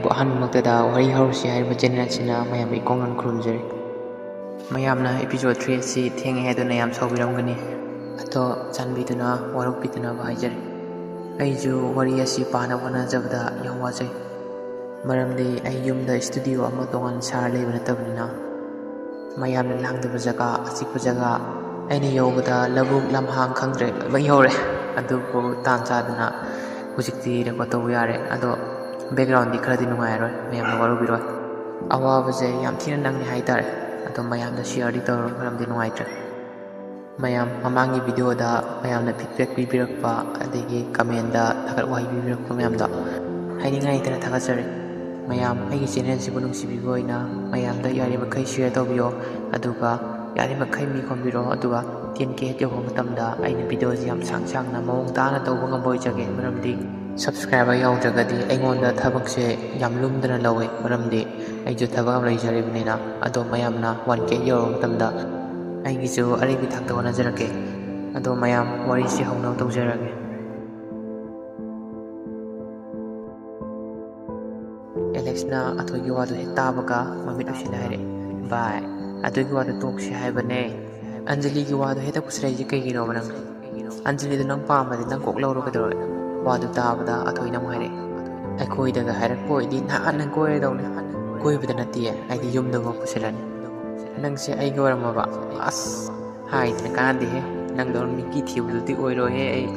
ꯃꯌꯥꯝꯕꯨ ꯑꯍꯥꯟꯕꯃꯛꯇꯗ ꯋꯥꯔꯤ ꯍꯧꯔꯁꯤ ꯍꯥꯏꯔꯤꯕ ꯆꯦꯅꯦꯜ ꯑꯁꯤꯅ ꯃꯌꯥꯝꯕꯨ ꯏꯀꯣꯡꯂꯥꯟ ꯈꯨꯔꯨꯝꯖꯔꯤ꯫ ꯃꯌꯥꯝꯅ episode 3 ꯑꯁꯤ ꯊꯦꯡꯉꯦ ꯍꯥꯏꯗꯨꯅ ꯌꯥꯝ ꯁꯥꯎꯕꯤꯔꯝꯒꯅꯤ꯫ ꯑꯗꯣ ꯆꯥꯟꯕꯤꯗꯨꯅ ꯋꯥꯔꯧꯕꯤꯗꯅꯕ ꯍꯥꯏꯖꯔꯤ꯫ ꯑꯩꯁꯨ ꯋꯥꯔꯤ ꯑꯁꯤ ꯄꯥꯅꯕ ꯍꯣꯠꯅꯖꯕꯗ ꯌꯥꯝ ꯋꯥꯖꯩ꯫ ꯃꯔꯝꯗꯤ ꯑꯩ ꯌꯨꯝꯗ ꯁ꯭ꯇꯨꯗꯤꯑꯣ ꯑꯃ ꯇꯣꯉꯥꯟꯅ ꯁꯥꯔ ꯂꯩꯕ ꯅꯠꯇꯕꯅꯤꯅ ꯃꯌꯥꯝꯅ ꯂꯥꯡꯗꯕ ꯖꯒꯥ, ꯑꯆꯤꯛꯄ ꯖꯒꯥ, ꯑꯩꯅ ꯌꯧꯕꯗ ꯂꯧꯕꯨꯛ ꯂꯝꯍꯥꯡ ꯈꯪꯗ꯭ꯔꯦ ꯂꯣꯏ ꯌꯧꯔꯦ꯫ ꯑꯗꯨꯕꯨ ꯇꯥꯟ ꯆꯥꯗꯅ ꯍꯧꯖꯤꯛꯇꯤ ꯔꯦꯀꯣꯔꯗ ꯇꯧꯕ ꯌꯥꯔꯦ꯫ ꯑꯗꯣ ꯕꯦꯛꯒ꯭ꯔꯥꯎꯟꯗꯤ ꯈꯔꯗꯤ ꯅꯨꯡꯉꯥꯏꯔꯣꯏ, ꯃꯌꯥꯝꯅ ꯋꯥꯔꯧꯕꯤꯔꯣꯏ꯫ ꯑꯋꯥꯕꯁꯦ ꯌꯥꯝ ꯊꯤꯅ ꯅꯪꯉꯦ ꯍꯥꯏꯇꯥꯔꯦ꯫ ꯑꯗꯣ ꯃꯌꯥꯝꯗ ꯁꯤꯌꯔꯗꯤ ꯇꯧꯔꯣꯏ ꯃꯔꯝꯗꯤ ꯅꯨꯡꯉꯥꯏꯇ꯭ꯔꯦ꯫ ꯃꯌꯥꯝ ꯃꯃꯥꯡꯒꯤ ꯚꯤꯗꯤꯑꯣꯗ ꯃꯌꯥꯝꯅ ꯐꯤꯗꯕꯦꯛ ꯄꯤꯕꯤꯔꯛꯄ ꯑꯗꯒꯤ ꯀꯃꯦꯟꯗ ꯊꯥꯒꯠ ꯋꯥꯍꯩ ꯄꯤꯕꯤꯔꯛꯄ ꯃꯌꯥꯝꯗꯣ ꯍꯥꯏꯅꯤꯡꯉꯥꯏ ꯂꯩꯇꯅ ꯊꯥꯒꯠꯆꯔꯤ꯫ ꯃꯌꯥꯝ ꯑꯩꯒꯤ ꯆꯦꯅꯦꯜꯁꯤꯕꯨ ꯅꯨꯡꯁꯤꯕꯤꯕ ꯑꯣꯏꯅ ꯃꯌꯥꯝꯗ ꯌꯥꯔꯤꯕꯈꯩ ꯁꯤꯌꯔ ꯇꯧꯕꯤꯌꯣ, ꯑꯗꯨꯒ ꯌꯥꯔꯤꯕꯈꯩ ꯃꯤ ꯈꯣꯝꯕꯤꯔꯣ, ꯑꯗꯨꯒ 10K ꯍꯦꯛ ꯌꯧꯕ ꯃꯇꯝꯗ ꯑꯩꯅ ꯚꯤꯗꯤꯑꯣꯁꯤ ꯌꯥꯝ ꯁꯥꯡꯅ ꯃꯑꯣꯡ ꯇꯥꯅ ꯇꯧꯕ ꯉꯝꯕ ꯑꯣꯏꯖꯒꯦ꯫ ꯃꯔꯝꯗꯤ ꯁꯕꯁꯀ꯭ꯔꯥꯏꯕꯔ ꯌꯥꯎꯗ꯭ꯔꯒꯗꯤ ꯑꯩꯉꯣꯟꯗ ꯊꯕꯛꯁꯦ ꯌꯥꯝ ꯂꯨꯝꯗꯅ ꯂꯧꯋꯦ, ꯃꯔꯝꯗꯤ ꯑꯩꯁꯨ ꯊꯕꯛ ꯑꯃ ꯂꯩꯖꯔꯤꯕꯅꯤꯅ꯫ ꯑꯗꯣ ꯃꯌꯥꯝꯅ 1K ꯌꯧꯔꯕ ꯃꯇꯝꯗ ꯑꯩꯒꯤꯁꯨ ꯑꯔꯩꯕꯤ ꯊꯥꯛꯇ ꯍꯣꯠꯅꯖꯔꯛꯀꯦ꯫ ꯑꯗꯣ ꯃꯌꯥꯝ ꯋꯥꯔꯤꯁꯤ ꯍꯧꯅꯕ ꯇꯧꯖꯔꯒꯦ꯫ ꯑꯦꯂꯦꯛꯁꯅ ꯑꯊꯣꯏꯒꯤ ꯋꯥꯗꯨ ꯍꯦꯛ ꯇꯥꯕꯒ ꯃꯃꯤꯠ ꯎꯏꯁꯤꯜꯂ ꯍꯥꯏꯔꯛꯑꯦ, "ꯚꯥꯏ, ꯑꯊꯣꯏꯒꯤ ꯋꯥꯗꯨ ꯇꯣꯛꯁꯤ ꯍꯥꯏꯕꯅꯦ꯫ ꯑꯟꯖꯂꯤꯒꯤ ꯋꯥꯗꯨ ꯍꯦꯛꯇ ꯄꯨꯁꯤꯜꯂꯛꯏꯁꯤ ꯀꯩꯒꯤꯅꯣꯕ ꯅꯪꯅ? ꯑꯟꯖꯂꯤꯗꯨ ꯅꯪ ꯄꯥꯝꯃꯗꯤ ꯅꯪ ꯀꯣꯛ ꯂꯧꯔꯣ ꯀꯩꯗꯧꯔꯒꯦ?" ꯋꯥꯗꯨ ꯇꯥꯕꯗ ꯑꯊꯣꯏꯅ ꯑꯃꯨꯛ ꯍꯥꯏꯔꯛꯑꯦ, "ꯑꯩꯈꯣꯏꯗꯒ ꯍꯥꯏꯔꯛꯄ ꯑꯣꯏꯗꯤ ꯅꯍꯥꯟꯅ ꯀꯣꯏꯔꯗꯧꯅꯤ꯫ ꯀꯣꯏꯕꯗ ꯅꯠꯇꯤꯌꯦ, ꯑꯩꯗꯤ ꯌꯨꯝꯗꯒ ꯄꯨꯁꯤꯜꯂꯅꯤ꯫ ꯅꯪꯁꯦ ꯑꯩꯒꯤ ꯑꯣꯏꯔꯝꯃꯕ? ꯑꯁ ꯍꯥꯏꯗꯅ ꯀꯥꯟꯅꯗꯦꯍꯦ, ꯅꯪꯗꯧꯅ ꯃꯤꯀꯤ ꯊꯤꯕꯗꯨꯗꯤ ꯑꯣꯏꯔꯣꯏꯍꯦ ꯑꯩ."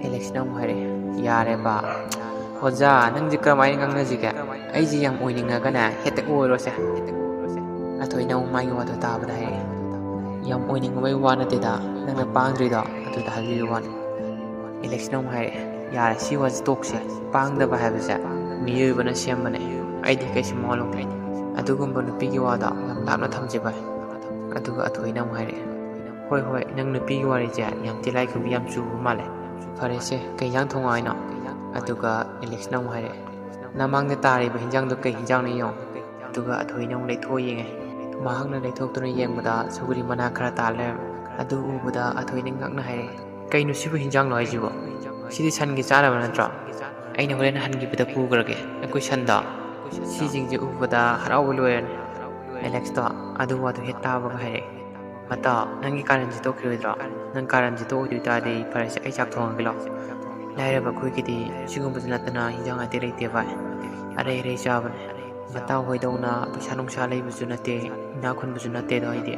ꯑꯦꯂꯦꯛꯁꯅ ꯑꯃꯨꯛ ꯍꯥꯏꯔꯛꯑꯦ, "ꯌꯥꯔꯦ ꯕꯥ, ꯑꯣꯖꯥ ꯅꯪꯁꯦ ꯀꯔꯝꯍꯥꯏꯅ ꯉꯥꯡꯅꯁꯤꯒꯦ? ꯑꯩꯁꯦ ꯌꯥꯝ ꯑꯣꯏꯅꯤꯡꯉꯒꯅꯦ ꯍꯦꯛꯇ ꯑꯣꯏꯔꯣꯁꯦ." ꯑꯊꯣꯏꯅ ꯑꯃꯨꯛ ꯃꯥꯒꯤ ꯋꯥꯗꯨ ꯇꯥꯕꯗ ꯍꯥꯏꯔꯛꯑꯦ, "ꯌꯥꯝ ꯑꯣꯏꯅꯤꯡꯕꯩ ꯋꯥ ꯅꯠꯇꯦꯗ, ꯅꯪꯅ ꯄꯥꯡꯗ꯭ꯔꯤꯗꯣ ꯑꯗꯨꯗ ꯍꯥꯏꯕꯤꯕ ꯋꯥꯅꯤ." ꯑꯦꯂꯦꯛꯁꯅ ꯑꯃꯨꯛ ꯍꯥꯏꯔꯛꯑꯦ, "ꯌꯥꯔꯦ ꯁꯤ ꯋꯥꯁꯤ ꯇꯣꯛꯁꯦ꯫ ꯄꯥꯡꯗꯕ ꯍꯥꯏꯕꯁꯦ ꯃꯤꯑꯣꯏꯕꯅ ꯁꯦꯝꯕꯅꯦ, ꯑꯩꯗꯤ ꯀꯩꯁꯨ ꯃꯋꯥ ꯂꯧꯗꯦ꯫ ꯑꯗꯨꯒꯨꯝꯕ ꯅꯨꯄꯤꯒꯤ ꯋꯥꯗꯣ ꯌꯥꯝ ꯂꯥꯞꯅ ꯊꯝꯁꯦ ꯚꯥꯏ." ꯑꯗꯨꯒ ꯑꯊꯣꯏꯅ ꯑꯃꯨꯛ ꯍꯥꯏꯔꯛꯑꯦ, "ꯍꯣꯏ ꯍꯣꯏ, ꯅꯪ ꯅꯨꯄꯤꯒꯤ ꯋꯥꯔꯤꯁꯦ ꯌꯥꯝ ꯇꯤꯜꯂꯥꯏꯈꯨꯝꯕꯤ ꯌꯥꯝ ꯆꯨꯕ ꯃꯥꯜꯂꯦ꯫ ꯐꯔꯦꯁꯦ, ꯀꯩ ꯍꯤꯟꯖꯥꯡ ꯊꯣꯡꯉꯣ ꯍꯥꯏꯅꯣ?" ꯑꯗꯨꯒ ꯑꯦꯂꯦꯛꯁꯅ ꯑꯃꯨꯛ ꯍꯥꯏꯔꯛꯑꯦ, "ꯅꯃꯥꯡꯗ ꯇꯥꯔꯤꯕ ꯍꯤꯟꯖꯥꯡꯗꯣ ꯀꯩ ꯍꯤꯟꯖꯥꯡꯅꯣ ꯌꯦꯡꯉꯣ." ꯑꯗꯨꯒ ꯑꯊꯣꯏꯅ ꯑꯃꯨꯛ ꯂꯩꯊꯣꯛꯑ ꯌꯦꯡꯉꯦ꯫ ꯃꯍꯥꯛꯅ ꯂꯩꯊꯣꯛꯇꯨꯅ ꯌꯦꯡꯕꯗ ꯁꯧꯒ꯭ꯔꯤ ꯃꯅꯥ ꯈꯔ ꯇꯥ ꯂꯩꯔꯝꯃꯦ꯫ ꯑꯗꯨ ꯎꯕꯗ ꯑꯊꯣꯏꯅ ꯉꯛꯅ ꯍꯥꯏꯔꯛꯑꯦ, "ꯀꯩꯅꯣ ꯁꯤꯕꯨ ꯍꯤꯟꯖꯥꯡꯂꯣ ꯍꯥꯏꯁꯤꯕꯣ? ꯁꯤꯗꯤ ꯁꯟꯒꯤ ꯆꯥꯅꯕ ꯅꯠꯇ꯭ꯔꯣ? ꯑꯩꯅ ꯍꯣꯔꯦꯟ ꯍꯟꯈꯤꯕꯗ ꯄꯨꯈ꯭ꯔꯒꯦ ꯑꯩꯈꯣꯏ ꯁꯟꯗꯣ꯫ ꯁꯤꯁꯤꯡꯁꯦ ꯎꯕꯗ ꯍꯔꯥꯎꯕ ꯂꯣꯏꯔꯅꯤ." ꯑꯦꯂꯦꯛꯁꯇꯣ ꯑꯗꯨ ꯋꯥꯗꯨ ꯍꯦꯛ ꯇꯥꯕꯒ ꯍꯥꯏꯔꯛꯑꯦ, "ꯃꯇꯥꯎ, ꯅꯪꯒꯤ ꯀꯥꯔꯟꯁꯤ ꯇꯣꯛꯈꯤꯔꯣꯏꯗ꯭ꯔꯣ? ꯅꯪ ꯀꯥꯔꯟꯁꯤ ꯇꯣꯛꯑꯣꯏꯗꯣꯏ ꯇꯥꯔꯗꯤ ꯐꯔꯦꯁꯦ, ꯑꯩ ꯆꯥꯛ ꯊꯣꯡꯉꯒꯦ ꯂꯥꯛꯑꯣ꯫ ꯂꯥꯏꯔꯕ ꯑꯩꯈꯣꯏꯒꯤꯗꯤ ꯁꯤꯒꯨꯝꯕꯁꯨ ꯅꯠꯇꯅ ꯍꯤꯟꯖꯥꯡ ꯑꯇꯩ ꯂꯩꯇꯦ ꯚꯥꯏ, ꯑꯔꯩ ꯑꯔꯩ ꯆꯥꯕꯅꯦ꯫ ꯃꯇꯥꯎ ꯍꯣꯏꯗꯧꯅ ꯄꯩꯁా ꯅꯨꯡꯁꯥ ꯂꯩꯕꯁꯨ ꯅꯠꯇꯦ, ꯏꯅꯥꯛ ꯈꯨꯟꯕꯁꯨ ꯅꯠꯇꯦꯗꯣ ꯑꯩꯗꯤ꯫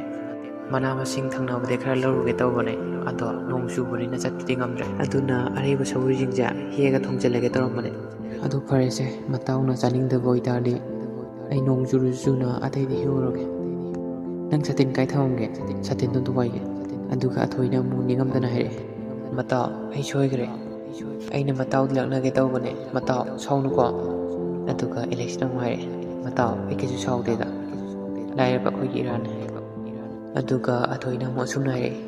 ꯃꯅꯥ ꯃꯁꯤꯡ ꯊꯪꯅꯕꯗꯩ ꯈꯔ ꯂꯧꯔꯨꯒꯦ ꯇꯧꯕꯅꯦ, ꯑꯗꯣ ꯅꯣꯡ ꯆꯨꯕꯅꯤꯅ ꯆꯠꯄꯗꯤ ꯉꯝꯗ꯭ꯔꯦ꯫ ꯑꯗꯨꯅ ꯑꯔꯩꯕ ꯁꯧꯒ꯭ꯔꯤꯁꯤꯡꯁꯦ ꯍꯦꯛꯑꯒ ꯊꯣꯡꯖꯤꯜꯂꯒꯦ ꯇꯧꯔꯝꯕꯅꯦ꯫ ꯑꯗꯨ ꯐꯔꯦꯁꯦ, ꯃꯇꯥꯎꯅ ꯆꯥꯅꯤꯡꯗꯕ ꯑꯣꯏꯇꯥꯔꯗꯤ ꯑꯩ ꯅꯣꯡ ꯆꯨꯔꯁꯨ ꯆꯨꯅ ꯑꯇꯩꯗꯤ ꯍꯦꯛꯎꯔꯒꯦ꯫ ꯅꯪ ꯁꯥꯇꯤꯟ ꯀꯥꯏ ꯊꯝꯃꯝꯒꯦ? ꯁꯥꯇꯤꯟꯗꯣ ꯑꯝꯇ ꯋꯥꯏꯒꯦ." ꯑꯗꯨꯒ ꯑꯊꯣꯏꯅ ꯑꯃꯨꯛ ꯅꯤꯡꯉꯝꯗꯅ ꯍꯥꯏꯔꯛꯑꯦ, "ꯃꯇꯥꯎ, ꯑꯩ ꯁꯣꯏꯈ꯭ꯔꯦ. ꯑꯩꯅ ꯃꯇꯥꯎꯗ ꯂꯛꯅꯒꯦ ꯇꯧꯕꯅꯦ, ꯃꯇꯥꯎ ꯁꯥꯎꯅꯨꯀꯣ." ꯑꯗꯨꯒ ꯑꯦꯂꯦꯛꯁꯅ ꯑꯃꯨꯛ ꯍꯥꯏꯔꯛꯑꯦ, "ꯃꯇꯥꯎ, ꯑꯩ ꯀꯩꯁꯨ ꯁꯥꯎꯗꯦꯗ, ꯂꯥꯏꯔꯕ ꯑꯩꯈꯣꯏꯒꯤ ꯏꯔꯥꯟꯅꯦ." ꯑꯗꯨꯒ ꯑꯊꯣꯏꯅ ꯑꯃꯨꯛ ꯑꯁꯨꯝꯅ ꯍꯥꯏꯔꯛꯑꯦ,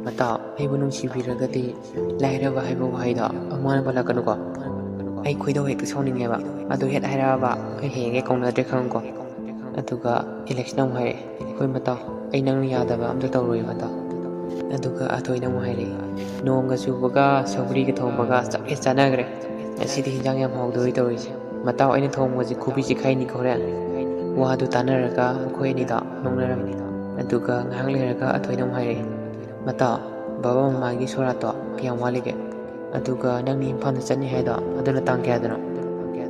"ꯃꯇꯥꯎ, ꯑꯩꯕꯨ ꯅꯨꯡꯁꯤꯕꯤꯔꯒꯗꯤ ꯂꯥꯏꯔꯕ ꯍꯥꯏꯕ ꯋꯥꯍꯩꯗꯣ ꯑꯃꯨꯛ ꯍꯟꯅ ꯄꯜꯂꯛꯀꯅꯨꯀꯣ. ꯑꯩ ꯈꯣꯏꯗꯧ ꯍꯦꯛꯇ ꯁꯥꯎꯅꯤꯡꯉꯦꯕ, ꯑꯗꯨ ꯍꯦꯛ ꯍꯥꯏꯔꯛꯑꯕ ꯑꯩ ꯍꯌꯦꯡ ꯍꯦꯛ ꯀꯧꯅꯗ꯭ꯔꯦ ꯈꯪꯉꯨꯀꯣ." ꯑꯗꯨꯒ ꯑꯦꯂꯦꯛꯁꯅ ꯑꯃꯨꯛ ꯍꯥꯏꯔꯛꯑꯦ, "ꯍꯣꯏ ꯃꯇꯥꯎ, ꯑꯩ ꯅꯪꯅ ꯌꯥꯗꯕ ꯑꯝꯇ ꯇꯧꯔꯣꯏ ꯃꯇꯥꯎ." ꯑꯗꯨꯒ ꯑꯊꯣꯏꯅ ꯑꯃꯨꯛ ꯍꯥꯏꯔꯛꯑꯦ, "ꯅꯣꯡꯒ ꯆꯨꯕꯒ ꯁꯧꯒ꯭ꯔꯤꯒ ꯊꯣꯡꯕꯒ ꯆꯞ ꯍꯦꯛ ꯆꯥꯟꯅꯈ꯭ꯔꯦ. ꯉꯁꯤꯗꯤ ꯍꯤꯟꯖꯥꯡ ꯌꯥꯝ ꯍꯥꯎꯗꯣꯔꯤ ꯇꯧꯔꯤꯁꯦ. ꯃꯇꯥꯎ, ꯑꯩꯅ ꯊꯣꯡꯕꯁꯤ ꯈꯨꯕꯤ ꯆꯤꯛꯈꯥꯏꯅꯤꯀꯣ ꯍꯣꯔꯦꯟ." ꯋꯥꯗꯨ ꯇꯥꯟꯅꯔꯒ ꯑꯩꯈꯣꯏ ꯑꯅꯤꯗꯣ ꯅꯣꯡꯅꯔꯝꯃꯤ꯫ ꯑꯗꯨꯒ ꯉꯥꯏꯍꯥꯛ ꯂꯩꯔꯒ ꯑꯊꯣꯏꯅ ꯑꯃꯨꯛ ꯍꯥꯏꯔꯛꯑꯦ, "ꯃꯇꯥꯎ, ꯕꯕꯥ ꯃꯃꯥꯒꯤ ꯁꯣꯔꯥꯠꯇꯣ ꯀꯌꯥꯝ ꯋꯥꯠꯂꯤꯒꯦ? ꯑꯗꯨꯒ ꯅꯪꯅ ꯏꯝꯐꯥꯜꯗ ꯆꯠꯅꯤ ꯍꯥꯏꯗꯣ ꯑꯗꯨꯅ ꯇꯥꯡ ꯀꯌꯥꯗꯅꯣ?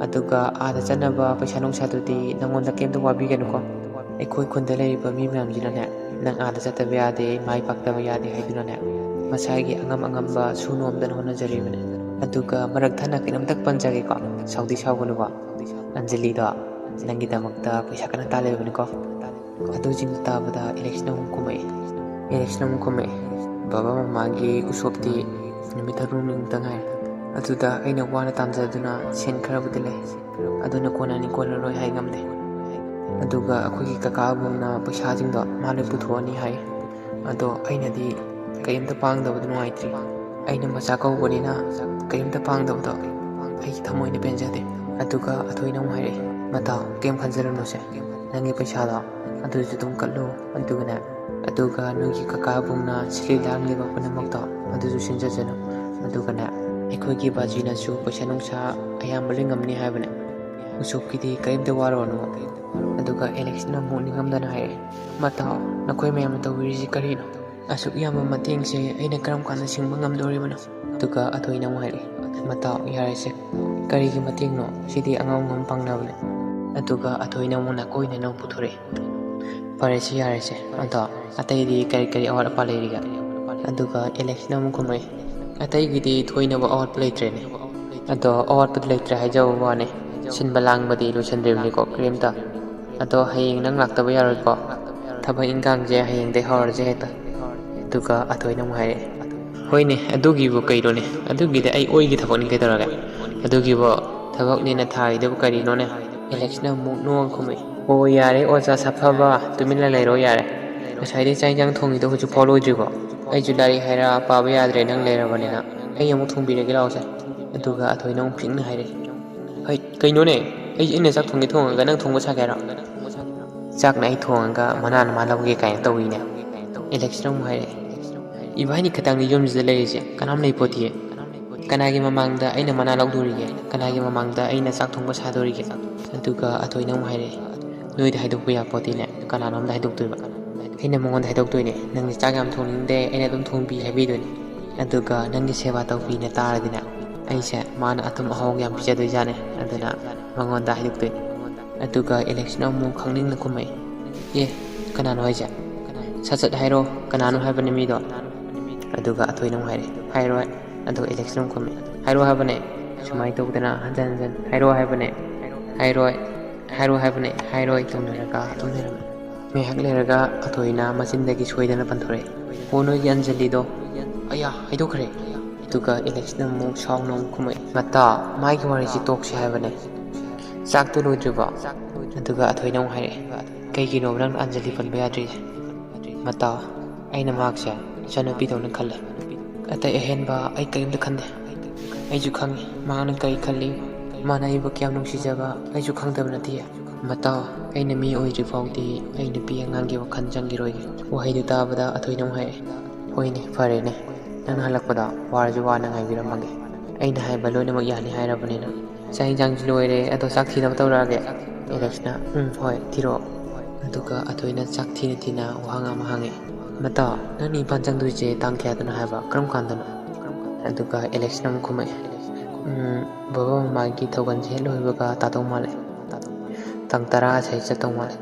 ꯑꯗꯨꯒ ꯑꯥꯗ ꯆꯠꯅꯕ ꯄꯩꯁా ꯅꯨꯡꯁꯥꯗꯨꯗꯤ ꯅꯪꯉꯣꯟꯗ ꯀꯩꯝꯇ ꯋꯥꯕꯤꯒꯅꯨꯀꯣ. ꯑꯩꯈꯣꯏ ꯈꯨꯟꯗ ꯂꯩꯔꯤꯕ ꯃꯤ ꯃꯌꯥꯝꯁꯤꯅꯅꯦ, ꯅꯪ ꯑꯥꯗ ꯆꯠꯇꯕ ꯌꯥꯗꯦ, ꯃꯥꯏ ꯄꯥꯛꯇꯕ ꯌꯥꯗꯦ ꯍꯥꯏꯗꯨꯅꯅꯦ ꯃꯁꯥꯒꯤ ꯑꯉꯝ ꯑꯉꯝꯕ ꯁꯨ ꯅꯣꯝꯗꯅ ꯍꯣꯠꯅꯖꯔꯤꯕꯅꯦ꯫ ꯑꯗꯨꯒ ꯃꯔꯛ ꯊꯠꯅ ꯀꯩꯅꯣꯝꯇ ꯄꯟꯖꯒꯦꯀꯣ, ꯁꯥꯎꯗꯤ ꯁꯥꯎꯒꯅꯨꯀꯣ. ꯑꯟꯖꯂꯤꯗꯣ ꯅꯪꯒꯤꯗꯃꯛꯇ ꯄꯩꯁꯥ ꯀꯟꯅ ꯇꯥꯜꯂꯤꯕꯅꯤꯀꯣ." ꯑꯗꯨꯁꯤꯡꯗꯨ ꯇꯥꯕꯗ ꯑꯦꯂꯦꯛꯁꯅ ꯑꯃꯨꯛ ꯈꯨꯝꯃꯛꯑꯦ, "ꯕꯕꯥ ꯃꯃꯥꯒꯤ ꯎꯁꯣꯞꯇꯤ ꯅꯨꯃꯤꯠ 6ꯅꯤꯃꯨꯛꯇ ꯉꯥꯏꯔꯦ. ꯑꯗꯨꯗ ꯑꯩꯅ ꯋꯥꯅ ꯇꯥꯟꯖꯗꯨꯅ ꯁꯦꯟ ꯈꯔꯕꯨꯗꯤ ꯂꯩ, ꯑꯗꯨꯅ ꯀꯣꯟꯅꯅꯤ ꯀꯣꯟꯅꯔꯣꯏ ꯍꯥꯏ ꯉꯝꯗꯦ. ꯑꯗꯨꯒ ꯑꯩꯈꯣꯏꯒꯤ ꯀꯀꯥ ꯑꯕꯨꯡꯅ ꯄꯩꯁꯥꯁꯤꯡꯗꯣ ꯃꯥꯅ ꯄꯨꯊꯣꯛꯑꯅꯤ ꯍꯥꯏ. ꯑꯗꯣ ꯑꯩꯅꯗꯤ ꯀꯔꯤꯝꯇ ꯄꯥꯡꯗꯕꯗꯣ ꯅꯨꯡꯉꯥꯏꯇ꯭ꯔꯤ. ꯑꯩꯅ ꯃꯆꯥ ꯀꯧꯕꯅꯤꯅ ꯀꯔꯤꯝꯇ ꯄꯥꯡꯗꯕꯗꯣ ꯑꯩꯒꯤ ꯊꯃꯣꯏꯅ ꯄꯦꯟꯖꯗꯦ." ꯑꯗꯨꯒ ꯑꯊꯣꯏꯅ ꯑꯃꯨꯛ ꯍꯥꯏꯔꯛꯑꯦ, "ꯃꯇꯥꯎ, ꯀꯩꯝ ꯈꯟꯖꯔꯨꯅꯨꯁꯦ. ꯅꯪꯒꯤ ꯄꯩꯁꯥꯗꯣ ꯑꯗꯨꯁꯨ ꯑꯗꯨꯝ ꯀꯠꯂꯨ, ꯑꯗꯨꯒꯅꯦ, ꯑꯗꯨꯒ ꯅꯣꯏꯒꯤ ꯀꯀꯥ ꯑꯕꯨꯡꯅ ꯁꯤꯜꯂꯤ ꯂꯥꯡꯂꯤꯕ ꯄꯨꯝꯅꯃꯛꯇꯣ ꯑꯗꯨꯁꯨ ꯁꯤꯟꯖꯁꯅꯨ. ꯑꯗꯨꯒꯅꯦ, ꯑꯩꯈꯣꯏꯒꯤ ꯕꯥꯖꯤꯅꯁꯨ ꯄꯩꯁꯥ ꯅꯨꯡꯁꯥ ꯑꯌꯥꯝꯕ ꯂꯣꯏ ꯉꯝꯅꯤ ꯍꯥꯏꯕꯅꯦ. ꯎꯁꯣꯞꯀꯤꯗꯤ ꯀꯔꯤꯝꯇ ꯋꯥꯔꯨꯔꯅꯨ ꯑꯗꯨꯒ ꯑꯦꯂꯦꯛꯁꯅ ꯑꯃꯨꯛ ꯅꯤꯡꯉꯝꯗꯅ ꯍꯥꯏꯔꯛꯑꯦ ꯃꯇꯥꯎ ꯅꯈꯣꯏ ꯃꯌꯥꯝꯅ ꯇꯧꯕꯤꯔꯤꯁꯤ ꯀꯔꯤꯅꯣ ꯑꯁꯨꯛ ꯌꯥꯝꯕ ꯃꯇꯦꯡꯁꯦ ꯑꯩꯅ ꯀꯔꯝ ꯀꯥꯟꯗ ꯁꯤꯡꯕ ꯉꯝꯗꯣꯔꯤꯕꯅꯣ ꯑꯗꯨꯒ ꯑꯊꯣꯏꯅ ꯑꯃꯨꯛ ꯍꯥꯏꯔꯛꯑꯦ ꯃꯇꯥꯎ ꯌꯥꯔꯦꯁꯦ ꯀꯔꯤꯒꯤ ꯃꯇꯦꯡꯅꯣ ꯁꯤꯗꯤ ꯑꯉꯝ ꯑꯉꯝ ꯄꯥꯡꯅꯕꯅꯦ ꯑꯗꯨꯒ ꯑꯊꯣꯏꯅ ꯑꯃꯨꯛ ꯅꯥꯀꯣꯏꯅ ꯅꯪ ꯄꯨꯊꯣꯔꯛꯑꯦ ꯐꯔꯦꯁꯦ ꯌꯥꯔꯦꯁꯦ ꯑꯗꯣ ꯑꯇꯩꯗꯤ ꯀꯔꯤ ꯀꯔꯤ ꯑꯋꯥꯠ ꯑꯄꯥ ꯂꯩꯔꯤꯒꯦ ꯑꯗꯨꯒ ꯑꯦꯂꯦꯛꯁꯅ ꯑꯃꯨꯛ ꯈꯨꯝꯃꯛꯑꯦ ꯑꯇꯩꯒꯤꯗꯤ ꯊꯣꯏꯅꯕ ꯑꯋꯥꯠꯄ ꯂꯩꯇ꯭ꯔꯦꯅꯦ ꯑꯗꯣ ꯑꯋꯥꯠꯄꯗꯤ ꯂꯩꯇ꯭ꯔꯦ ꯍꯥꯏꯖꯕ ꯋꯥꯅꯦ ꯁꯤꯟꯕ ꯂꯥꯡꯕꯗꯤ ꯂꯣꯏꯁꯤꯟꯗ꯭ꯔꯤꯕꯅꯤꯀꯣ ꯀꯔꯤꯝꯇ ꯑꯗꯣ ꯍꯌꯦꯡ ꯅꯪ ꯂꯥꯛꯇꯕ ꯌꯥꯔꯣꯏꯀꯣ ꯊꯕꯛ ꯏꯟꯈꯥꯡꯁꯦ ꯍꯌꯦꯡꯗꯩ ꯍꯧꯔꯁꯦ ꯍꯦꯛꯇ ꯑꯗꯨꯒ ꯑꯊꯣꯏꯅ ꯑꯃꯨꯛ ꯍꯥꯏꯔꯛꯑꯦ ꯍꯣꯏꯅꯦ ꯑꯗꯨꯒꯤꯕꯨ ꯀꯩꯅꯣꯅꯦ ꯑꯗꯨꯒꯤꯗꯤ ꯑꯩ ꯑꯣꯏꯒꯤ ꯊꯕꯛꯅꯤ ꯀꯩꯗꯧꯔꯒꯦ ꯑꯗꯨꯒꯤꯕꯨ ꯊꯕꯛꯅꯦꯅ ꯊꯥꯔꯤꯗꯨꯕꯨ ꯀꯔꯤꯅꯣꯅꯦ ꯑꯦꯂꯦꯛꯁꯅ ꯑꯃꯨꯛ ꯅꯣꯡ ꯈꯨꯝꯃꯛꯑꯦ ꯑꯣ ꯌꯥꯔꯦ ꯑꯣꯖꯥ ꯁꯥꯐꯕ ꯇꯨꯃꯤꯟꯅ ꯂꯩꯔꯣ ꯌꯥꯔꯦ ꯉꯁꯥꯏꯗꯩ ꯆꯥꯛ ꯏꯟꯁꯥꯡ ꯊꯣꯡꯉꯤꯗꯣ ꯍꯧꯖꯤꯛꯐꯥꯎ ꯂꯣꯏꯗ꯭ꯔꯤꯕꯣ ꯑꯩꯁꯨ ꯂꯥꯏꯔꯤꯛ ꯍꯥꯏꯔ ꯄꯥꯕ ꯌꯥꯗ꯭ꯔꯦ ꯅꯪ ꯂꯩꯔꯕꯅꯤꯅ ꯑꯩ ꯑꯃꯨꯛ ꯊꯣꯡꯕꯤꯔꯒꯦ ꯂꯥꯛꯑꯣꯁꯦ ꯑꯗꯨꯒ ꯑꯊꯣꯏꯅ ꯑꯃꯨꯛ ꯐꯤꯡꯅ ꯍꯥꯏꯔꯛꯑꯦ ꯍꯩ ꯀꯩꯅꯣꯅꯦ ꯑꯩꯅ ꯆꯥꯛ ꯊꯣꯡꯉꯒ ꯅꯪ ꯊꯣꯡꯕ ꯁꯥꯒꯦ ꯍꯥꯏꯔꯣ ꯆꯥꯛꯅ ꯑꯩ ꯊꯣꯡꯉꯒ ꯃꯅꯥꯅ ꯃꯥ ꯂꯧꯒꯦ ꯀꯥꯏꯅ ꯇꯧꯋꯤꯅꯦ ꯑꯦꯂꯦꯛꯁꯅ ꯑꯃꯨꯛ ꯍꯥꯏꯔꯛꯑꯦ ꯏꯕꯥꯅꯤ ꯈꯇꯪꯅꯤ ꯌꯨꯝꯁꯤꯗ ꯂꯩꯔꯤꯁꯦ ꯀꯅꯥꯝ ꯂꯩꯄꯣꯠꯇꯤꯌꯦ ꯀꯅꯥꯒꯤ ꯃꯃꯥꯡꯗ ꯑꯩꯅ ꯃꯅꯥ ꯂꯧꯗꯣꯔꯤꯒꯦ ꯀꯅꯥꯒꯤ ꯃꯃꯥꯡꯗ ꯑꯩꯅ ꯆꯥꯛ ꯊꯣꯡꯕ ꯁꯥꯗꯣꯔꯤꯒꯦ ꯑꯗꯨꯒ ꯑꯊꯣꯏꯅ ꯑꯃꯨꯛ ꯍꯥꯏꯔꯛꯑꯦ ꯅꯣꯏꯗ ꯍꯥꯏꯗꯣꯛꯄ ꯌꯥꯄꯣꯠꯇꯦꯅꯦ ꯀꯅꯥꯅꯣꯝꯗ ꯍꯥꯏꯗꯣꯛꯇꯣꯏꯕ ꯑꯩꯅ ꯃꯉꯣꯟꯗ ꯍꯥꯏꯗꯣꯛꯇꯣꯏꯅꯦ ꯅꯪꯁꯦ ꯆꯥꯛ ꯌꯥꯝ ꯊꯣꯡꯅꯤꯡꯗꯦ ꯑꯩꯅ ꯑꯗꯨꯝ ꯊꯣꯡꯕꯤ ꯍꯥꯏꯕꯤꯗꯣꯏꯅꯦ ꯑꯗꯨꯒ ꯅꯪꯒꯤ ꯁꯦꯕꯥ ꯇꯧꯕꯤꯅ ꯇꯥꯔꯗꯤꯅꯦ ꯑꯩꯁꯦ ꯃꯥꯅ ꯑꯊꯨꯝ ꯑꯍꯥꯎ ꯌꯥꯝ ꯄꯤꯖꯗꯣꯏꯖꯥꯠꯅꯦ ꯑꯗꯨꯅ ꯃꯉꯣꯟꯗ ꯍꯥꯏꯗꯣꯛꯇꯣꯏꯅꯦ ꯑꯗꯨꯒ ꯑꯦꯂꯦꯛꯁꯅ ꯑꯃꯨꯛ ꯈꯪꯅꯤꯡꯅ ꯈꯨꯝꯃꯛꯑꯦ ꯑꯦ ꯀꯅꯥꯅꯣ ꯍꯥꯏꯁꯦ ꯁꯠ ꯁꯠ ꯍꯥꯏꯔꯣ ꯀꯅꯥꯅꯣ ꯍꯥꯏꯕꯅꯦ ꯃꯤꯗꯣ ꯑꯗꯨꯒ ꯑꯊꯣꯏꯅ ꯑꯃꯨꯛ ꯍꯥꯏꯔꯛꯑꯦ ꯍꯥꯏꯔꯣꯏ ꯑꯗꯨꯒ ꯑꯦꯂꯦꯛꯁꯅ ꯑꯃꯨꯛ ꯈꯨꯝꯃꯦ ꯍꯥꯏꯔꯣ ꯍꯥꯏꯕꯅꯦ ꯁꯨꯃꯥꯏꯅ ꯇꯧꯗꯅ ꯍꯟꯖꯟ ꯍꯟꯖꯟ ꯍꯥꯏꯔꯣ ꯍꯥꯏꯕꯅꯦ ꯍꯥꯏꯔꯣꯏ ꯍꯥꯏꯔꯣ ꯍꯥꯏꯕꯅꯦ ꯍꯥꯏꯔꯣꯏ ꯇꯧꯅꯔꯒ ꯑꯗꯨꯝ ꯂꯩꯔꯝꯃꯦ ꯉꯥꯏꯍꯥꯛ ꯂꯩꯔꯒ ꯑꯊꯣꯏꯅ ꯃꯆꯤꯟꯗꯒꯤ ꯁꯣꯏꯗꯅ ꯄꯟꯊꯣꯔꯛꯑꯦ ꯑꯣ ꯅꯣꯏꯒꯤ ꯑꯟꯖꯂꯤꯗꯣ ꯑꯌꯥ ꯍꯥꯏꯗꯣꯛꯈ꯭ꯔꯦ ꯑꯗꯨꯒ ꯑꯦꯂꯦꯛꯁꯅ ꯑꯃꯨꯛ ꯁꯥꯎꯅ ꯑꯃꯨꯛ ꯈꯨꯝꯃꯛꯑꯦ ꯃꯇꯥ ꯃꯥꯒꯤ ꯋꯥꯔꯤꯁꯤ ꯇꯣꯛꯁꯤ ꯍꯥꯏꯕꯅꯦ ꯆꯥꯛꯇꯣ ꯂꯣꯏꯗ꯭ꯔꯤꯕꯣ ꯑꯗꯨꯒ ꯑꯊꯣꯏꯅ ꯑꯃꯨꯛ ꯍꯥꯏꯔꯛꯑꯦ ꯀꯩꯒꯤꯅꯣꯕ ꯅꯪꯅ ꯑꯟꯖꯂꯤ ꯄꯟꯕ ꯌꯥꯗ꯭ꯔꯤꯁꯦ ꯃꯇꯥꯎ ꯑꯩꯅ ꯃꯍꯥꯛꯁꯦ ꯏꯆꯟꯅꯨꯄꯤꯗꯧꯅ ꯈꯜꯂꯦ ꯑꯇꯩ ꯑꯍꯦꯟꯕ ꯑꯩ ꯀꯔꯤꯝꯇ ꯈꯟꯗꯦ ꯑꯩꯁꯨ ꯈꯪꯉꯤ ꯃꯍꯥꯛꯅ ꯀꯔꯤ ꯈꯜꯂꯤ ꯃꯥꯅ ꯑꯩꯕꯨ ꯀꯌꯥꯝ ꯅꯨꯡꯁꯤꯖꯕ ꯑꯩꯁꯨ ꯈꯪꯗꯕ ꯅꯠꯇꯦ ꯃꯇꯥꯎ ꯑꯩꯅ ꯃꯤ ꯑꯣꯏꯗ꯭ꯔꯤ ꯐꯥꯎꯗꯤ ꯑꯩ ꯅꯨꯄꯤ ꯑꯉꯥꯡꯒꯤ ꯋꯥꯈꯜ ꯆꯪꯈꯤꯔꯣꯏꯒꯦ ꯋꯥꯍꯩꯗꯨ ꯇꯥꯕꯗ ꯑꯊꯣꯏꯅ ꯑꯃꯨꯛ ꯍꯥꯏꯔꯛꯑꯦ ꯍꯣꯏꯅꯦ ꯐꯔꯦꯅꯦ ꯅꯪꯅ ꯍꯜꯂꯛꯄꯗ ꯋꯥꯔꯁꯨ ꯋꯥꯅ ꯉꯥꯏꯕꯤꯔꯝꯃꯒꯦ ꯑꯩꯅ ꯍꯥꯏꯕ ꯂꯣꯏꯅꯃꯛ ꯌꯥꯅꯤ ꯍꯥꯏꯔꯕꯅꯤꯅ ꯆꯥꯛ ꯏꯟꯁꯥꯡꯁꯨ ꯂꯣꯏꯔꯦ ꯑꯗꯣ ꯆꯥꯛ ꯊꯤꯅꯕ ꯇꯧꯔꯛꯑꯒꯦ ꯑꯦꯂꯦꯛꯁꯅ ꯍꯣꯏ ꯊꯤꯔꯛꯑꯣ ꯑꯗꯨꯒ ꯑꯊꯣꯏꯅ ꯆꯥꯛ ꯊꯤꯅ ꯊꯤꯅ ꯋꯥꯍꯪ ꯑꯃ ꯍꯪꯉꯦ ꯃꯇꯥꯎ ꯅꯪꯅ ꯏꯝꯐꯥꯜ ꯆꯪꯗꯣꯏꯁꯦ ꯇꯥꯡ ꯀꯌꯥꯗꯅꯣ ꯍꯥꯏꯕ ꯀꯔꯝ ꯀꯥꯟꯗꯅꯣ ꯑꯗꯨꯒ ꯑꯦꯂꯦꯛꯁꯅ ꯑꯃꯨꯛ ꯈꯨꯝꯃꯛꯑꯦ ꯕꯕꯥ ꯃꯃꯥꯒꯤ ꯊꯧꯒꯜꯁꯦ ꯍꯦꯛ ꯂꯣꯏꯕꯒ ꯇꯥꯗꯧ ꯃꯥꯜꯂꯦ ꯇꯥꯡ 10 ꯑꯁꯤ ꯆꯠꯇꯧ ꯃꯥꯜꯂꯦ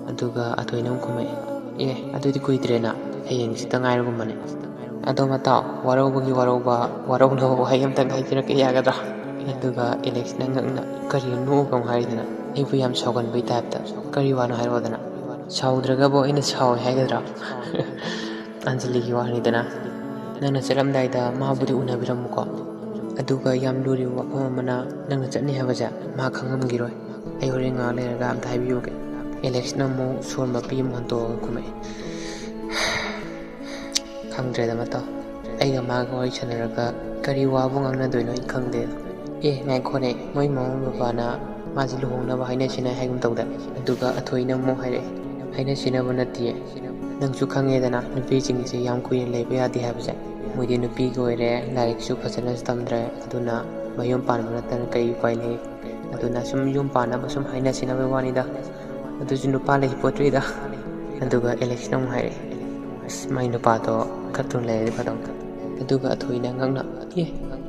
ꯑꯗꯨꯒ ꯑꯊꯣꯏꯅ ꯑꯃꯨꯛ ꯈꯨꯝꯃꯛꯑꯦ ꯑꯦ ꯑꯗꯨꯗꯤ ꯀꯨꯏꯗ꯭ꯔꯦꯅ ꯍꯌꯦꯡꯁꯤꯇ ꯉꯥꯏꯔꯒꯨꯝꯕꯅꯦ ꯑꯗꯣ ꯃꯇꯥꯎ ꯋꯥꯔꯧꯕꯒꯤ ꯋꯥꯔꯧꯕ ꯋꯥꯔꯧꯅꯕ ꯋꯥꯍꯩ ꯑꯃꯇꯪ ꯍꯥꯏꯖꯔꯛꯀꯦ ꯌꯥꯒꯗ꯭ꯔꯥ ꯑꯗꯨꯒ ꯑꯦꯂꯦꯛꯁꯅ ꯉꯛꯅ ꯀꯔꯤꯅꯣ ꯅꯣꯛꯑꯒ ꯑꯃꯨꯛ ꯍꯥꯏꯗꯅ ꯑꯩꯕꯨ ꯌꯥꯝ ꯁꯥꯎꯒꯟꯕꯩ ꯇꯥꯏꯞꯇ ꯀꯔꯤ ꯋꯥꯅꯣ ꯍꯥꯏꯔꯛꯑꯣꯗꯅ ꯁꯥꯎꯗ꯭ꯔꯒꯕꯨ ꯑꯩꯅ ꯁꯥꯎꯋꯦ ꯍꯥꯏꯒꯗ꯭ꯔꯥ ꯑꯟꯖꯂꯤꯒꯤ ꯋꯥꯅꯤꯗꯅ ꯅꯪꯅ ꯆꯠꯂꯝꯗꯥꯏꯗ ꯃꯥꯕꯨꯗꯤ ꯎꯅꯕꯤꯔꯝꯃꯨꯀꯣ ꯑꯗꯨꯒ ꯌꯥꯝ ꯂꯨꯔꯤꯕ ꯋꯥꯐꯝ ꯑꯃꯅ ꯅꯪꯅ ꯆꯠꯅꯤ ꯍꯥꯏꯕꯁꯦ ꯃꯥ ꯈꯪꯉꯝꯈꯤꯔꯣꯏ ꯑꯩ ꯍꯣꯔꯦꯟ ꯉꯥꯏꯍꯥꯛ ꯂꯩꯔꯒ ꯑꯝꯇ ꯍꯥꯏꯕꯤꯌꯨꯒꯦ ꯑꯦꯂꯦꯛꯁꯅ ꯑꯃꯨꯛ ꯁꯣꯔ ꯃꯄꯤ ꯑꯃ ꯍꯣꯟꯇꯣꯛꯑꯒ ꯈꯨꯝꯃꯛꯑꯦ ꯈꯪꯗ꯭ꯔꯦꯗ ꯃꯇꯥꯎ ꯑꯩꯒ ꯃꯥꯒ ꯋꯥꯔꯤ ꯁꯥꯟꯅꯔꯒ ꯀꯔꯤ ꯋꯥꯕꯨ ꯉꯥꯡꯅꯗꯣꯏꯅꯣ ꯑꯩ ꯈꯪꯗꯦ ꯑꯦ ꯉꯥꯏꯈꯣꯅꯦ ꯃꯣꯏ ꯃꯃꯥ ꯕꯕꯥꯅ ꯃꯥꯁꯦ ꯂꯨꯍꯣꯡꯅꯕ ꯍꯥꯏꯅꯁꯤꯅ ꯍꯥꯏꯒꯨꯝ ꯇꯧꯗꯦ ꯑꯗꯨꯒ ꯑꯊꯣꯏꯅ ꯑꯃꯨꯛ ꯍꯥꯏꯔꯛꯑꯦ ꯍꯥꯏꯅꯁꯤꯅꯕ ꯅꯠꯇꯤꯌꯦ ꯅꯪꯁꯨ ꯈꯪꯉꯦꯗꯅ ꯅꯨꯄꯤꯁꯤꯡꯁꯦ ꯌꯥꯝ ꯀꯨꯏꯅ ꯂꯩꯕ ꯌꯥꯗꯦ ꯍꯥꯏꯕꯁꯦ ꯃꯣꯏꯗꯤ ꯅꯨꯄꯤꯒꯤ ꯑꯣꯏꯔꯦ ꯂꯥꯏꯔꯤꯛꯁꯨ ꯐꯖꯅꯁꯨ ꯇꯝꯗ꯭ꯔꯦ ꯑꯗꯨꯅ ꯃꯌꯨꯝ ꯄꯥꯟꯕ ꯅꯠꯇꯅ ꯀꯔꯤ ꯎꯄꯥꯏ ꯂꯩ ꯑꯗꯨꯅ ꯁꯨꯝ ꯌꯨꯝ ꯄꯥꯟꯅꯕ ꯁꯨꯝ ꯍꯥꯏꯅꯁꯤꯅꯕꯒꯤ ꯋꯥꯅꯤꯗ ꯑꯗꯨꯁꯨ ꯅꯨꯄꯥ ꯂꯩ ꯄꯣꯠꯇ꯭ꯔꯤꯗ ꯑꯗꯨꯒ ꯑꯦꯂꯦꯛꯁꯅ ꯑꯃꯨꯛ ꯍꯥꯏꯔꯛꯑꯦ ꯑꯁ ꯃꯥꯏ ꯅꯨꯄꯥꯗꯣ ꯈꯔ ꯊꯨꯅ ꯂꯩꯔꯗꯤ ꯐꯗꯧꯅꯤ ꯑꯗꯨꯒ ꯑꯊꯣꯏꯅ ꯉꯛꯅ ꯑꯦ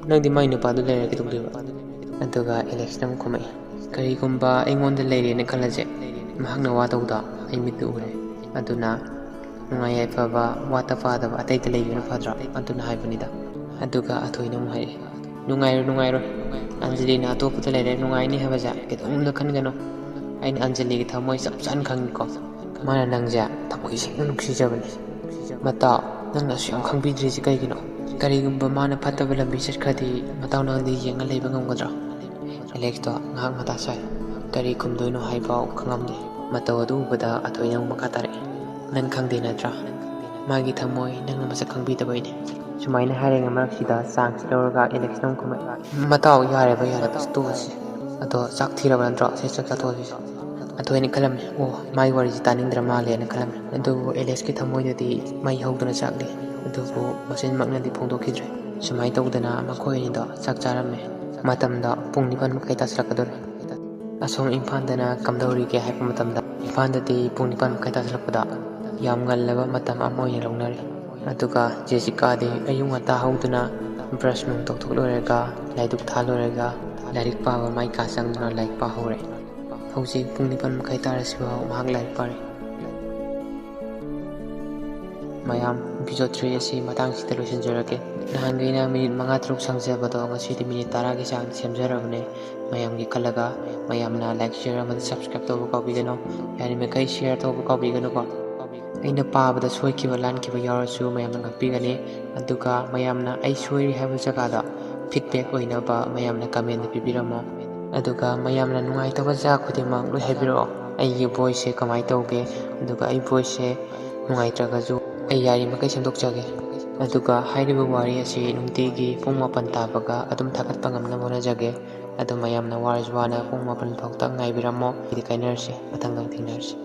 ꯅꯪꯗꯤ ꯃꯥꯏ ꯅꯨꯄꯥꯗꯨ ꯂꯩꯔ ꯀꯩꯗꯧꯗꯣꯏꯕ ꯑꯗꯨꯒ ꯑꯦꯂꯦꯛꯁꯅ ꯑꯃꯨꯛ ꯈꯨꯝꯃꯛꯑꯦ ꯀꯔꯤꯒꯨꯝꯕ ꯑꯩꯉꯣꯟꯗ ꯂꯩꯔꯦꯅ ꯈꯜꯂꯁꯦ ꯃꯍꯥꯛꯅ ꯋꯥꯗꯧꯗꯣ ꯑꯩ ꯃꯤꯠꯇ ꯎꯔꯦ ꯑꯗꯨꯅ ꯅꯨꯡꯉꯥꯏ ꯌꯥꯏꯐꯕ ꯋꯥꯠꯇ ꯄꯥꯗꯕ ꯑꯇꯩꯗ ꯂꯩꯕꯅ ꯐꯗ꯭ꯔꯥ ꯑꯗꯨꯅ ꯍꯥꯏꯕꯅꯤꯗ ꯑꯗꯨꯒ ꯑꯊꯣꯏꯅ ꯑꯃꯨꯛ ꯍꯥꯏꯔꯛꯑꯦ ꯅꯨꯡꯉꯥꯏꯔꯣꯏ ꯑꯟꯖꯂꯤꯅ ꯑꯇꯣꯞꯄꯗ ꯂꯩꯔꯦ ꯅꯨꯡꯉꯥꯏꯅꯤ ꯍꯥꯏꯕꯁꯦ ꯀꯩꯗꯧꯅꯨꯡꯗ ꯈꯟꯒꯅꯨ ꯑꯩꯅ ꯑꯟꯖꯂꯤꯒꯤ ꯊꯃꯣꯏ ꯆꯞ ꯆꯥꯅ ꯈꯪꯉꯤꯀꯣ ꯃꯥꯅ ꯅꯪꯁꯦ ꯊꯃꯣꯏ ꯁꯦꯡꯅ ꯅꯨꯡꯁꯤꯖꯕꯅꯤ ꯃꯇꯥꯎ ꯅꯪꯅ ꯑꯁꯨꯛ ꯈꯪꯕꯤꯗ꯭ꯔꯤꯁꯤ ꯀꯩꯒꯤꯅꯣ ꯀꯔꯤꯒꯨꯝꯕ ꯃꯥꯅ ꯐꯠꯇꯕ ꯂꯝꯕꯤ ꯆꯠꯈ꯭ꯔꯗꯤ ꯃꯇꯥꯎ ꯅꯪꯗꯤ ꯌꯦꯡꯉ ꯂꯩꯕ ꯉꯝꯒꯗ꯭ꯔꯥ ꯑꯦꯂꯦꯛꯁꯇꯣ ꯉꯥꯏꯍꯥꯛ ꯃꯊꯥ ꯁꯥꯏ ꯀꯔꯤ ꯈꯨꯝꯗꯣꯏꯅꯣ ꯍꯥꯏꯐꯥꯎ ꯈꯪꯉꯝꯗꯦ ꯃꯇꯧ ꯑꯗꯨ ꯎꯕꯗ ꯑꯊꯣꯏꯅ ꯑꯃꯨꯛ ꯃꯈꯥ ꯇꯥꯔꯛꯑꯦ ꯅꯪ ꯈꯪꯗꯦ ꯅꯠꯇ꯭ꯔꯥ ꯃꯥꯒꯤ ꯊꯃꯣꯏ ꯅꯪꯅ ꯃꯁꯛ ꯈꯪꯕꯤꯗꯕꯩꯅꯦ ꯁꯨꯃꯥꯏꯅ ꯍꯥꯏꯔꯤꯉꯩ ꯃꯔꯛꯁꯤꯗ ꯆꯥꯟꯁ ꯂꯧꯔꯒ ꯑꯦꯂꯦꯛꯁꯅ ꯑꯃꯨꯛ ꯈꯨꯝꯃꯛꯑꯦ ꯃꯇꯥꯎ ꯌꯥꯔꯦꯕ ꯇꯣꯛꯑꯁꯤ ꯑꯗꯣ ꯆꯥꯛ ꯊꯤꯔꯕ ꯅꯠꯇ꯭ꯔꯣ ꯁꯤ ꯆꯥꯛ ꯆꯥꯊꯣꯛꯑꯁꯤ ꯑꯊꯣꯏꯅ ꯈꯜꯂꯝꯃꯦ ꯑꯣ ꯃꯥꯒꯤ ꯋꯥꯔꯤꯁꯤ ꯇꯥꯅꯤꯡꯗ꯭ꯔ ꯃꯥꯜꯂꯦꯅ ꯈꯜꯂꯝꯃꯦ ꯑꯗꯨꯕꯨ ꯑꯦꯂꯦꯛꯁꯀꯤ ꯊꯃꯣꯏꯗꯗꯤ ꯃꯩ ꯍꯧꯗꯨꯅ ꯆꯥꯛꯂꯤ ꯑꯗꯨꯕꯨ ꯃꯆꯤꯟꯃꯛꯅꯗꯤ ꯐꯣꯡꯗꯣꯛꯈꯤꯗ꯭ꯔꯦ ꯁꯨꯃꯥꯏꯅ ꯇꯧꯗꯅ ꯃꯈꯣꯏ ꯑꯅꯤꯗꯣ ꯆꯥꯛ ꯆꯥꯔꯝꯃꯦ ꯃꯇꯝꯗ ꯄꯨꯡ 9 ꯃꯈꯥꯏ ꯇꯥꯁꯤꯜꯂꯛꯀꯗꯧꯔꯦ ꯑꯁꯣꯝ ꯏꯝꯐꯥꯜꯗꯅ ꯀꯝꯗꯧꯔꯤꯒꯦ ꯍꯥꯏꯕ ꯃꯇꯝꯗ ꯏꯝꯐꯥꯜꯗꯗꯤ ꯄꯨꯡ 9 ꯃꯈꯥꯏ ꯇꯥꯁꯤꯜꯂꯛꯄꯗ ꯌꯥꯝ ꯉꯜꯂꯕ ꯃꯇꯝ ꯑꯃ ꯑꯣꯏꯅ ꯂꯧꯅꯔꯤ ꯑꯗꯨꯒ ꯖꯦꯁꯤꯀꯥꯗꯤ ꯑꯌꯨꯛ ꯉꯟꯇꯥ ꯍꯧꯗꯨꯅ ꯕ꯭ꯔꯁ ꯅꯨꯡ ꯇꯧꯊꯣꯛ ꯂꯣꯏꯔꯒ ꯂꯥꯏꯙꯨꯛ ꯊꯥ ꯂꯣꯏꯔꯒ ꯂꯥꯏꯔꯤꯛ ꯄꯥꯕ ꯃꯥꯏ ꯀꯥ ꯆꯪꯗꯨꯅ ꯂꯥꯏꯔꯤꯛ ꯄꯥꯍꯧꯔꯦ ꯍꯧꯖꯤꯛ ꯄꯨꯡ 9 ꯃꯈꯥꯏ ꯇꯥꯔꯁꯤꯐꯥꯎ ꯃꯍꯥꯛ ꯂꯥꯏꯔꯤꯛ ꯄꯥꯔꯤ ꯃꯌꯥꯝ ꯏꯄꯤꯁꯣꯗ 3 ꯑꯁꯤ ꯃꯇꯥꯡꯁꯤꯗ ꯂꯣꯏꯁꯤꯟꯖꯔꯒꯦ ꯅꯍꯥꯟꯒꯩꯅ ꯃꯤꯅꯤꯠ 5-6 ꯁꯪꯖꯕꯗꯣ ꯉꯁꯤꯗꯤ ꯃꯤꯅꯤꯠ 10ꯒꯤ ꯆꯥꯡ ꯁꯦꯝꯖꯔꯕꯅꯦ ꯃꯌꯥꯝꯒꯤ ꯈꯜꯂꯒ ꯃꯌꯥꯝꯅ ꯂꯥꯏꯛ ꯁꯤꯌꯔ ꯑꯃꯗꯤ ꯁꯕꯁꯀ꯭ꯔꯥꯏꯕ ꯇꯧꯕ ꯀꯥꯎꯕꯤꯒꯅꯨ ꯌꯥꯔꯤꯃꯈꯩ ꯁꯤꯌꯔ ꯇꯧꯕ ꯀꯥꯎꯕꯤꯒꯅꯨꯀꯣ ꯑꯩꯅ ꯄꯥꯕꯗ ꯁꯣꯏꯈꯤꯕ ꯂꯥꯟꯈꯤꯕ ꯌꯥꯎꯔꯁꯨ ꯃꯌꯥꯝꯅ ꯉꯥꯛꯄꯤꯒꯅꯤ ꯑꯗꯨꯒ ꯃꯌꯥꯝꯅ ꯑꯩ ꯁꯣꯏꯔꯤ ꯍꯥꯏꯕ ꯖꯒꯥꯗ ꯐꯤꯗꯕꯦꯛ ꯑꯣꯏꯅꯕ ꯃꯌꯥꯝꯅ ꯀꯃꯦꯟꯗ ꯄꯤꯕꯤꯔꯝꯃꯣ ꯑꯗꯨꯒ ꯃꯌꯥꯝꯅ ꯅꯨꯡꯉꯥꯏꯇꯕ ꯖꯒꯥ ꯈꯨꯗꯤꯡꯃꯛ ꯂꯣꯏ ꯍꯥꯏꯕꯤꯔꯛꯑꯣ ꯑꯩꯒꯤ ꯚꯣꯏꯁꯁꯦ ꯀꯃꯥꯏꯅ ꯇꯧꯒꯦ ꯑꯗꯨꯒ ꯑꯩ ꯚꯣꯏꯁꯁꯦ ꯅꯨꯡꯉꯥꯏꯇ꯭ꯔꯒꯁꯨ ꯑꯩ ꯌꯥꯔꯤꯃꯈꯩ ꯁꯦꯝꯗꯣꯛꯆꯒꯦ ꯑꯗꯨꯒ ꯍꯥꯏꯔꯤꯕ ꯋꯥꯔꯤ ꯑꯁꯤ ꯅꯨꯡꯇꯤꯒꯤ ꯄꯨꯡ 9 ꯇꯥꯕꯒ ꯑꯗꯨꯝ ꯊꯥꯒꯠꯄ ꯉꯝꯅꯕ ꯍꯣꯠꯅꯖꯒꯦ ꯑꯗꯨ ꯃꯌꯥꯝꯅ ꯋꯥꯔꯁꯨ ꯋꯥꯅ ꯄꯨꯡ 9 ꯐꯥꯎꯇ ꯉꯥꯏꯕꯤꯔꯝꯃꯣ ꯑꯩꯗꯤ ꯀꯥꯏꯅꯔꯁꯤ ꯃꯊꯪꯗ ꯊꯦꯡꯅꯔꯁꯤ